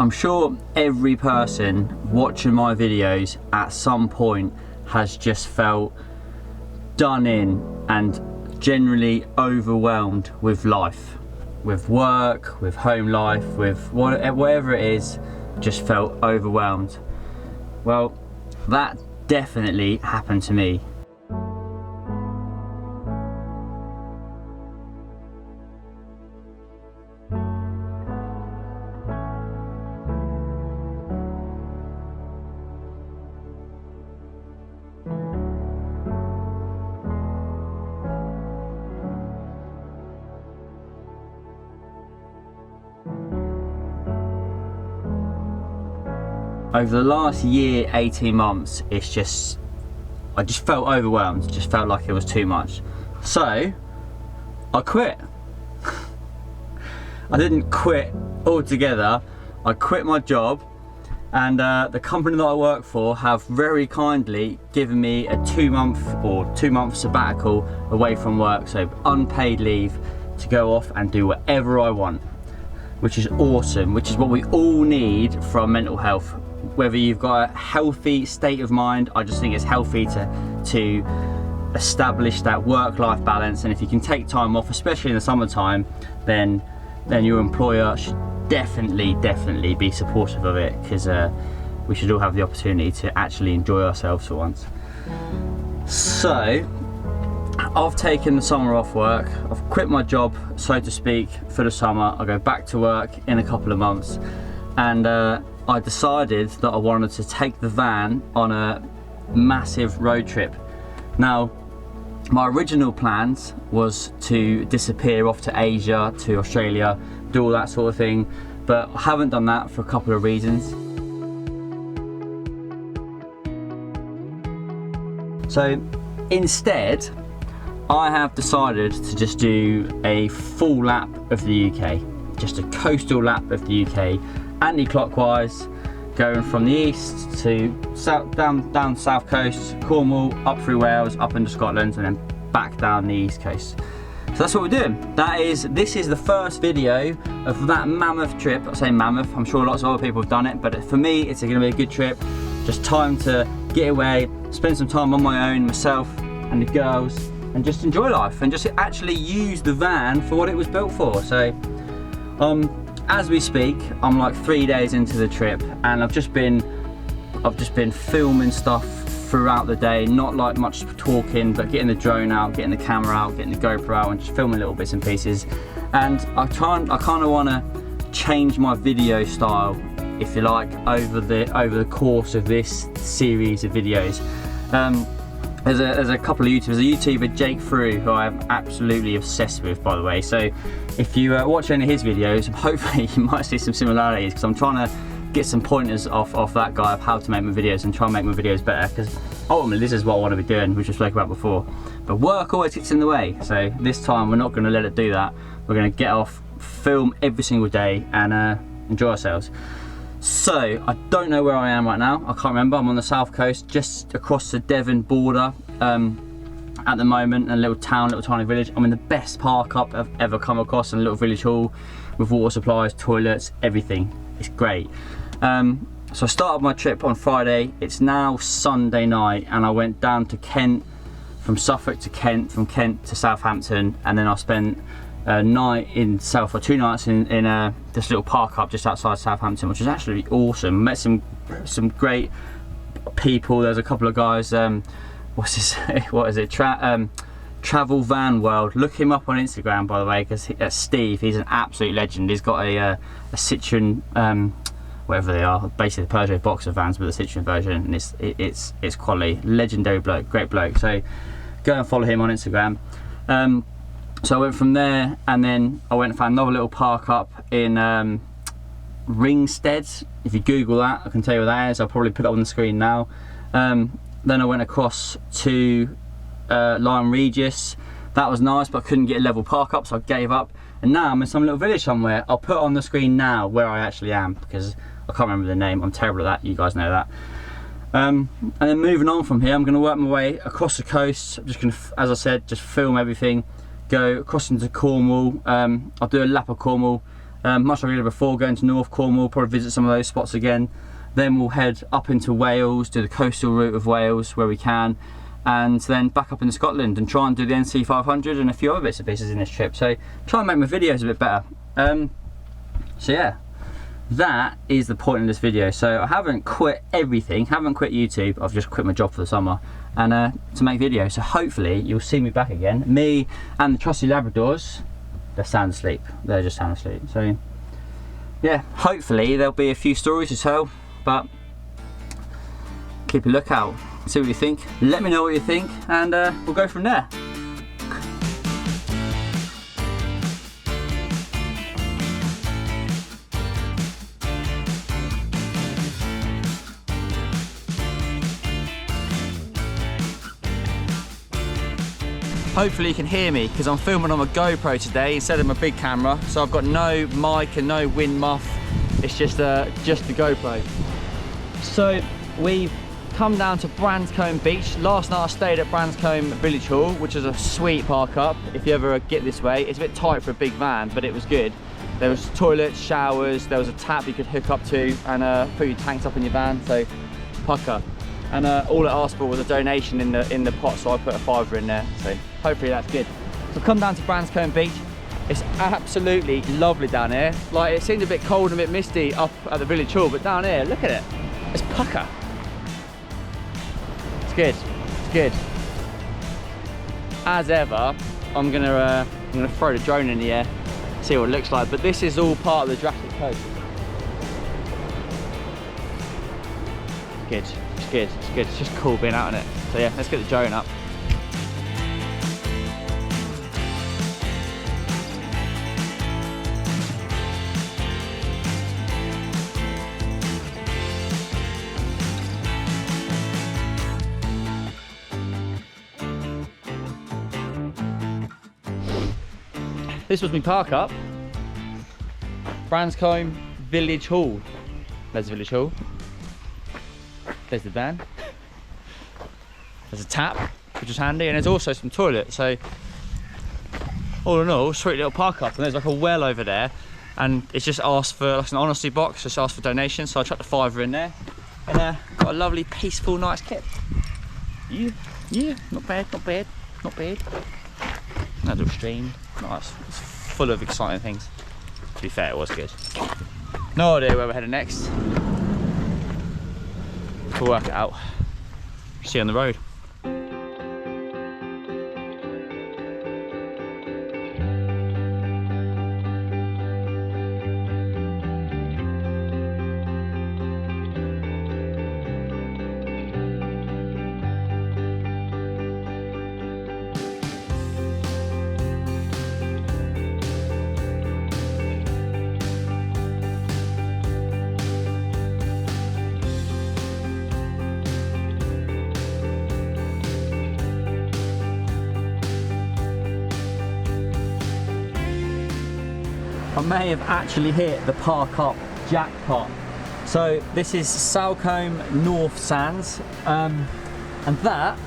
I'm sure every person watching my videos at some point has just felt done in and generally overwhelmed with life, with work, with home life, with whatever it is, just felt overwhelmed. Well, that definitely happened to me. Over the last year, 18 months, I just felt overwhelmed, just felt like it was too much. So, I quit. I didn't quit altogether, I quit my job, and the company that I work for have very kindly given me a 2-month sabbatical away from work, so unpaid leave to go off and do whatever I want, which is awesome, which is what we all need for our mental health. Whether you've got a healthy state of mind, I just think it's healthy to establish that work-life balance, and if you can take time off, especially in the summertime, then your employer should definitely be supportive of it, because we should all have the opportunity to actually enjoy ourselves for once. So I've taken the summer off work, I've quit my job, so to speak, for the summer. I go back to work in a couple of months, and I decided that I wanted to take the van on a massive road trip. Now, my original plans was to disappear off to Asia, to Australia, do all that sort of thing, but I haven't done that for a couple of reasons. So instead, I have decided to just do a full lap of the UK, just a coastal lap of the UK, anti-clockwise, going from the east to south, down south coast, Cornwall, up through Wales, up into Scotland, and then back down the east coast. So that's what we're doing. This is the first video of that mammoth trip. I say mammoth, I'm sure lots of other people have done it, but for me, it's gonna be a good trip. Just time to get away, spend some time on my own, myself and the girls, and just enjoy life, and just actually use the van for what it was built for. So, as we speak, I'm like 3 days into the trip, and I've just been filming stuff throughout the day, not like much talking, but getting the drone out, getting the camera out, getting the GoPro out, and just filming little bits and pieces. And I kind of want to change my video style, if you like, over the course of this series of videos. There's a couple of YouTubers, a YouTuber, Jake Frew, who I'm absolutely obsessed with, by the way. So if you watch any of his videos, hopefully you might see some similarities, because I'm trying to get some pointers off that guy of how to make my videos and try and make my videos better, because ultimately this is what I want to be doing, which I spoke about before. But work always gets in the way, so this time we're not going to let it do that. We're going to get off, film every single day, and enjoy ourselves. So, I don't know where I am right now, I can't remember. I'm on the south coast, just across the Devon border at the moment, a little town, little tiny village. I'm in the best park up I've ever come across, in a little village hall with water supplies, toilets, everything. It's great. So I started my trip on Friday, it's now Sunday night, and I went down to Kent, from Suffolk to Kent, from Kent to Southampton, and then I spent a night in or 2 nights in this little park up just outside Southampton, which is actually awesome. Met some great people. There's a couple of guys, what is it, Travel Van World. Look him up on Instagram, by the way, because Steve, he's an absolute legend. He's got a Citroen, whatever they are, basically the Peugeot Boxer vans, but the Citroen version, and it's quality. Legendary bloke, great bloke. So go and follow him on Instagram. So I went from there, and then I went and found another little park up in Ringstead. If you Google that, I can tell you where that is. I'll probably put it on the screen now. Then I went across to Lyme Regis. That was nice, but I couldn't get a level park up, so I gave up. And now I'm in some little village somewhere. I'll put on the screen now where I actually am, because I can't remember the name. I'm terrible at that, you guys know that. And then moving on from here, I'm going to work my way across the coast. I'm just going to, as I said, just film everything. Go across into Cornwall. I'll do a lap of Cornwall, much like I did before, going to North Cornwall, probably visit some of those spots again. Then we'll head up into Wales, do the coastal route of Wales where we can, and then back up into Scotland and try and do the NC 500 and a few other bits and pieces in this trip. So try and make my videos a bit better. So yeah, that is the point of this video. So I haven't quit everything, haven't quit YouTube, I've just quit my job for the summer and to make videos. So hopefully you'll see me back again. Me and the trusty Labradors, they're sound asleep. They're just sound asleep. So yeah, hopefully there'll be a few stories to tell, but keep a lookout, see what you think, let me know what you think, and we'll go from there. Hopefully you can hear me because I'm filming on my GoPro today instead of my big camera, so I've got no mic and no wind muff. It's just the GoPro. So we've come down to Branscombe Beach. Last night I stayed at Branscombe Village Hall, which is a sweet park up if you ever get this way. It's a bit tight for a big van, but it was good. There was toilets, showers, there was a tap you could hook up to and put your tanks up in your van, so pucker. And all it asked for was a donation in the pot, so I put a £5 in there, so hopefully that's good. So come down to Branscombe Beach. It's absolutely lovely down here. Like, it seemed a bit cold and a bit misty up at the village hall, but down here, look at it. It's pucker. It's good, it's good. As ever, I'm gonna throw the drone in the air, see what it looks like, but this is all part of the Jurassic Coast. Good. It's good, it's good, it's just cool being out on it. So yeah, let's get the drone up. This was my park up. Branscombe Village Hall. There's the Village Hall. There's the van. There's a tap, which is handy, and there's also some toilets. So all in all, sweet little park up. And there's like a well over there, and it's just asked for like an honesty box, just asked for donations. So I chucked the £5 in there, and got a lovely, peaceful, nice kit. Yeah, not bad, not bad, not bad. Another little stream, nice. It's full of exciting things. To be fair, it was good. No idea where we're heading next. We'll work it out. See you on the road. I may have actually hit the park up jackpot. So this is Salcombe North Sands, and that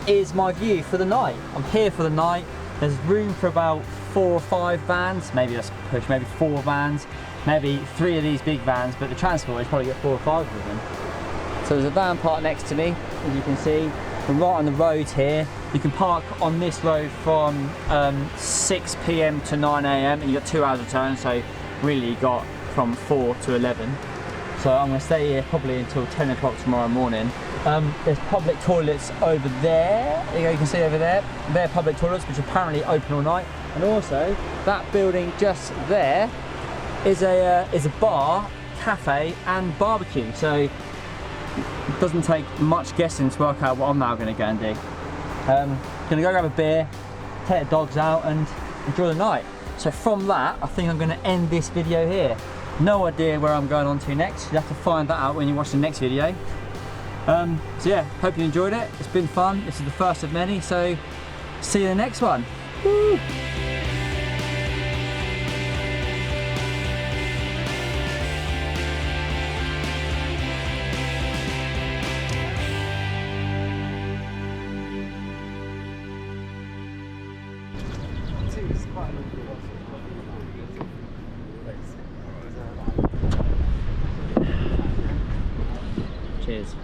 is my view for the night. I'm here for the night. There's room for about 4 or 5 vans, maybe that's push, maybe 4 vans, maybe 3 of these big vans, but the transport is probably get 4 or 5 of them. So there's a van parked next to me, as you can see. We're right on the road here. You can park on this road from 6 PM to 9 AM, and you've got 2 hours return, so really you got from 4 to 11. So I'm going to stay here probably until 10 o'clock tomorrow morning. There's public toilets over there. There you go, you can see over there. They're public toilets, which are apparently open all night. And also, that building just there is a bar, cafe, and barbecue. So it doesn't take much guessing to work out what I'm now going to go and do. Gonna go grab a beer, take the dogs out, and enjoy the night. So from that, I think I'm going to end this video here. No idea where I'm going on to next. You'll have to find that out when you watch the next video. So yeah, hope you enjoyed it. It's been fun. This is the first of many, so see you in the next one. Woo! Cheers.